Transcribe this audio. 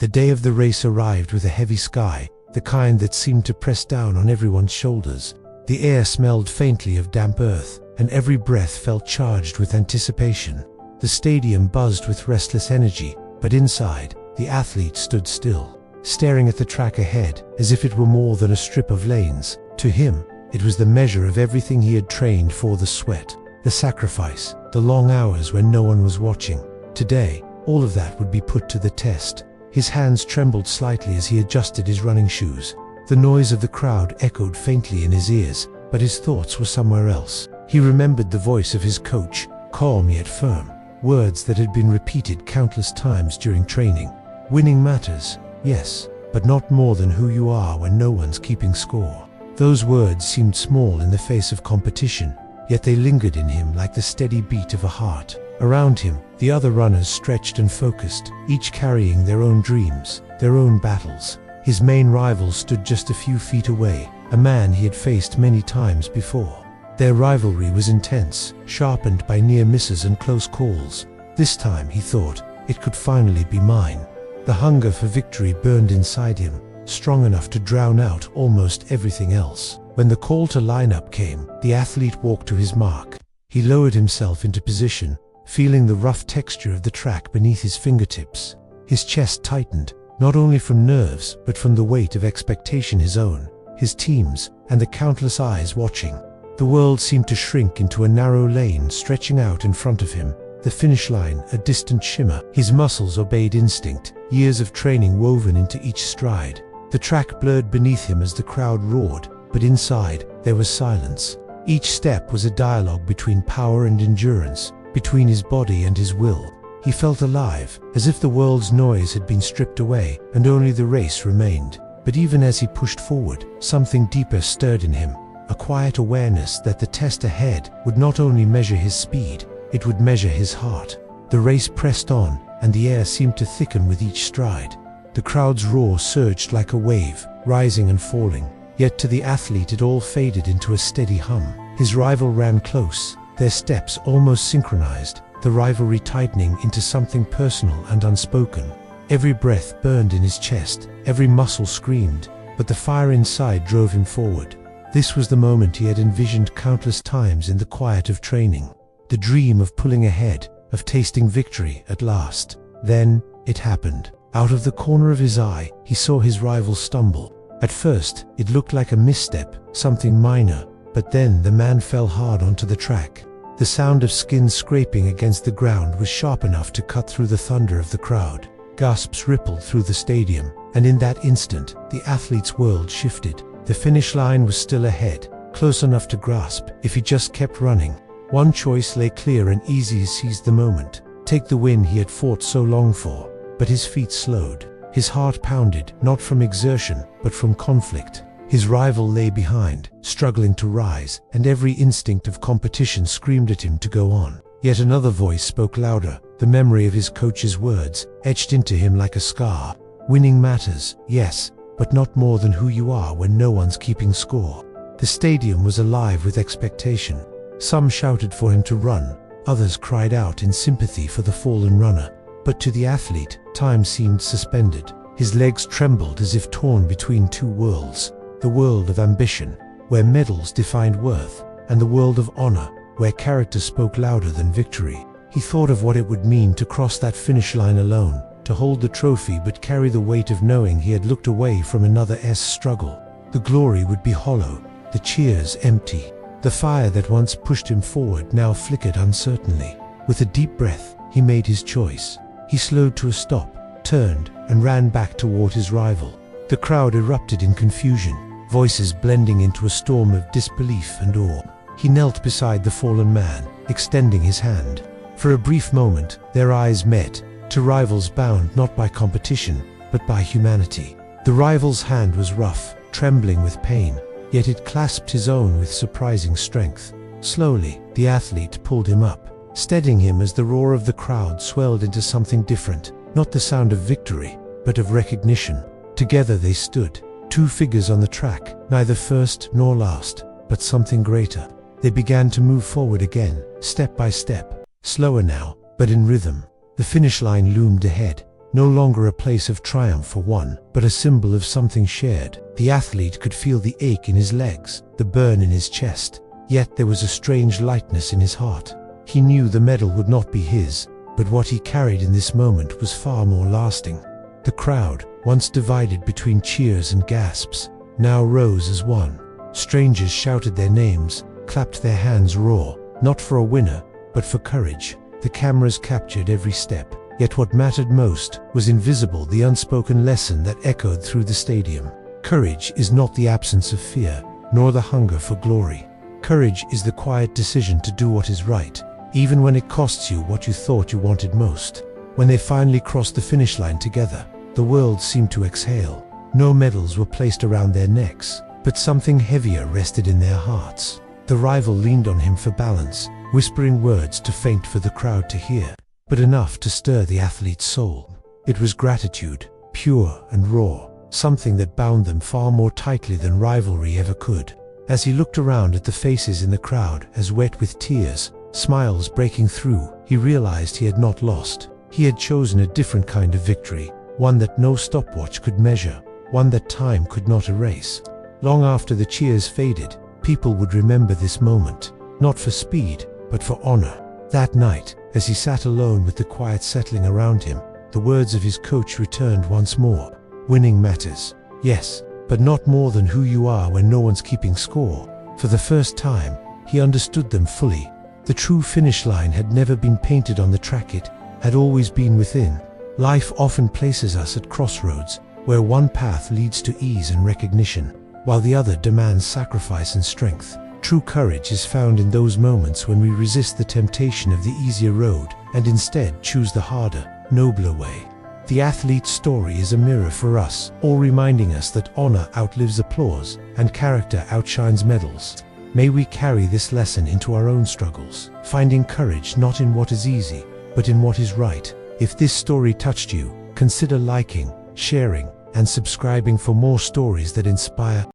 The day of the race arrived with a heavy sky, the kind that seemed to press down on everyone's shoulders. The air smelled faintly of damp earth, and every breath felt charged with anticipation. The stadium buzzed with restless energy, but inside, the athlete stood still, staring at the track ahead, as if it were more than a strip of lanes. To him, it was the measure of everything he had trained for: the sweat, the sacrifice, the long hours when no one was watching. Today, all of that would be put to the test. His hands trembled slightly as he adjusted his running shoes. The noise of the crowd echoed faintly in his ears, but his thoughts were somewhere else. He remembered the voice of his coach, calm yet firm, words that had been repeated countless times during training. Winning matters, yes, but not more than who you are when no one's keeping score. Those words seemed small in the face of competition, yet they lingered in him like the steady beat of a heart. Around him, the other runners stretched and focused, each carrying their own dreams, their own battles. His main rival stood just a few feet away, a man he had faced many times before. Their rivalry was intense, sharpened by near misses and close calls. This time, he thought, it could finally be mine. The hunger for victory burned inside him, strong enough to drown out almost everything else. When the call to line up came, the athlete walked to his mark. He lowered himself into position, feeling the rough texture of the track beneath his fingertips. His chest tightened, not only from nerves, but from the weight of expectation: his own, his team's, and the countless eyes watching. The world seemed to shrink into a narrow lane stretching out in front of him. The finish line, a distant shimmer. His muscles obeyed instinct, years of training woven into each stride. The track blurred beneath him as the crowd roared, but inside, there was silence. Each step was a dialogue between power and endurance, between his body and his will. He felt alive, as if the world's noise had been stripped away, and only the race remained. But even as he pushed forward, something deeper stirred in him, a quiet awareness that the test ahead would not only measure his speed, it would measure his heart. The race pressed on, and the air seemed to thicken with each stride. The crowd's roar surged like a wave, rising and falling. Yet to the athlete it all faded into a steady hum. His rival ran close, their steps almost synchronized, the rivalry tightening into something personal and unspoken. Every breath burned in his chest, every muscle screamed, but the fire inside drove him forward. This was the moment he had envisioned countless times in the quiet of training. The dream of pulling ahead, of tasting victory at last. Then, it happened. Out of the corner of his eye, he saw his rival stumble. At first, it looked like a misstep, something minor, but then the man fell hard onto the track. The sound of skin scraping against the ground was sharp enough to cut through the thunder of the crowd. Gasps rippled through the stadium, and in that instant, the athlete's world shifted. The finish line was still ahead, close enough to grasp if he just kept running. One choice lay clear and easy to seize the moment, take the win he had fought so long for. But his feet slowed. His heart pounded, not from exertion, but from conflict. His rival lay behind, struggling to rise, and every instinct of competition screamed at him to go on. Yet another voice spoke louder, the memory of his coach's words, etched into him like a scar. Winning matters, yes, but not more than who you are when no one's keeping score. The stadium was alive with expectation. Some shouted for him to run, others cried out in sympathy for the fallen runner. But to the athlete, time seemed suspended. His legs trembled as if torn between two worlds. The world of ambition, where medals defined worth, and the world of honor, where character spoke louder than victory. He thought of what it would mean to cross that finish line alone, to hold the trophy but carry the weight of knowing he had looked away from another's struggle. The glory would be hollow, the cheers empty. The fire that once pushed him forward now flickered uncertainly. With a deep breath, he made his choice. He slowed to a stop, turned, and ran back toward his rival. The crowd erupted in confusion, voices blending into a storm of disbelief and awe. He knelt beside the fallen man, extending his hand. For a brief moment, their eyes met, two rivals bound not by competition, but by humanity. The rival's hand was rough, trembling with pain, yet it clasped his own with surprising strength. Slowly, the athlete pulled him up, steadying him as the roar of the crowd swelled into something different, not the sound of victory, but of recognition. Together they stood, two figures on the track, neither first nor last, but something greater. They began to move forward again, step by step, slower now, but in rhythm. The finish line loomed ahead, no longer a place of triumph for one, but a symbol of something shared. The athlete could feel the ache in his legs, the burn in his chest, yet there was a strange lightness in his heart. He knew the medal would not be his, but what he carried in this moment was far more lasting. The crowd, once divided between cheers and gasps, now rose as one. Strangers shouted their names, clapped their hands raw, not for a winner, but for courage. The cameras captured every step, yet what mattered most was invisible, the unspoken lesson that echoed through the stadium. Courage is not the absence of fear, nor the hunger for glory. Courage is the quiet decision to do what is right, even when it costs you what you thought you wanted most. When they finally crossed the finish line together, the world seemed to exhale. No medals were placed around their necks, but something heavier rested in their hearts. The rival leaned on him for balance, whispering words too faint for the crowd to hear, but enough to stir the athlete's soul. It was gratitude, pure and raw, something that bound them far more tightly than rivalry ever could. As he looked around at the faces in the crowd, as wet with tears, smiles breaking through, he realized he had not lost. He had chosen a different kind of victory, one that no stopwatch could measure, one that time could not erase. Long after the cheers faded, people would remember this moment, not for speed, but for honor. That night, as he sat alone with the quiet settling around him, the words of his coach returned once more. Winning matters, yes, but not more than who you are when no one's keeping score. For the first time, he understood them fully. The true finish line had never been painted on the track, it had always been within. Life often places us at crossroads, where one path leads to ease and recognition, while the other demands sacrifice and strength. True courage is found in those moments when we resist the temptation of the easier road and instead choose the harder, nobler way. The athlete's story is a mirror for us, all reminding us that honor outlives applause and character outshines medals. May we carry this lesson into our own struggles, finding courage not in what is easy, but in what is right. If this story touched you, consider liking, sharing, and subscribing for more stories that inspire.